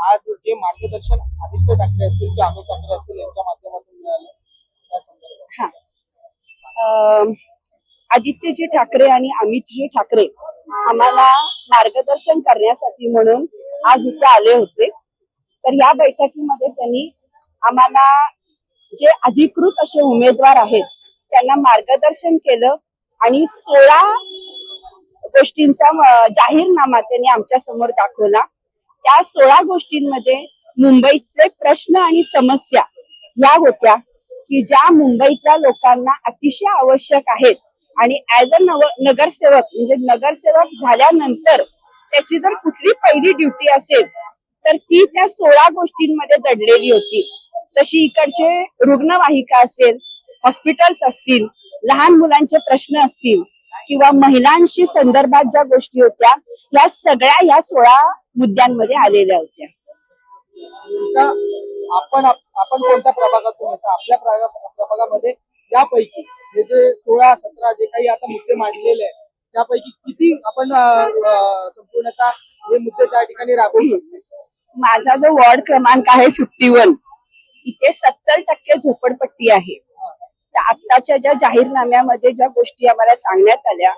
आज जे मार्गदर्शन आदित्य ठाकरे असतील किंवा अमित ठाकरे असतील यांच्या माध्यमातून मिळालं त्या संदर्भात आदित्यजी ठाकरे आणि अमितजी ठाकरे आम्हाला मार्गदर्शन करण्यासाठी म्हणून आज इथे आले होते. तर या बैठकीमध्ये त्यांनी आम्हाला जे अधिकृत असे उमेदवार आहेत त्यांना मार्गदर्शन केलं आणि 16 गोष्टींचा जाहीरनामा त्यांनी आमच्या समोर दाखवला. त्या 16 गोष्टींमध्ये मुंबईतले प्रश्न आणि समस्या या होत्या की ज्या मुंबईतल्या लोकांना अतिशय आवश्यक आहेत आणि ऍज अ नगरसेवक म्हणजे नगरसेवक झाल्यानंतर त्याची जर कुठली पहिली ड्युटी असेल तर ती त्या 16 गोष्टींमध्ये दडलेली होती. तशी इकडचे रुग्णवाहिका असेल, हॉस्पिटल्स असतील, लहान मुलांचे प्रश्न असतील किंवा महिलांशी संदर्भात ज्या गोष्टी होत्या या सगळ्या या 16 मुद्द्यांमध्ये आलेल्या होत्या. आपण कोणत्या प्रभागातून येतो? आपल्या प्रभागामध्ये यापैकी हे जे 16-17 जे काही आता मुद्दे मांडलेले आहेत त्यापैकी किती आपण संपूर्णतः हे मुद्दे त्या ठिकाणी राबवू शकतो? माझा जो वॉर्ड क्रमांक आहे 51 इथे 70% झोपडपट्टी आहे. तर आत्ताच्या ज्या जाहीरनाम्यामध्ये ज्या गोष्टी आम्हाला सांगण्यात आल्या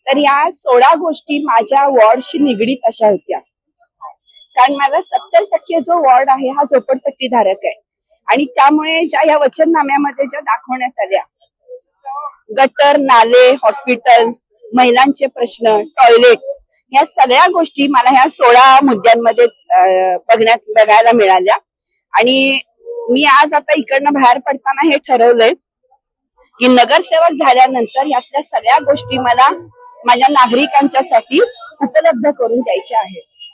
तर या 16 गोष्टी माझ्या वॉर्डशी निगडीत अशा होत्या. कारण माझा 70% जो वॉर्ड आहे हा झोपडपट्टी धारक आहे आणि त्यामुळे ज्या या वचननाम्यामध्ये ज्या दाखवण्यात आल्या गटर, नाले, हॉस्पिटल, महिलांचे प्रश्न, टॉयलेट या सगळ्या गोष्टी मला ह्या 16 मुद्द्यांमध्ये बघायला मिळाल्या. आणि मी आज आता इकडनं बाहेर पडताना हे ठरवलंय की नगरसेवक झाल्यानंतर यातल्या सगळ्या गोष्टी मला माझ्या नागरिकांच्यासाठी उपलब्ध करून द्यायच्या आहेत.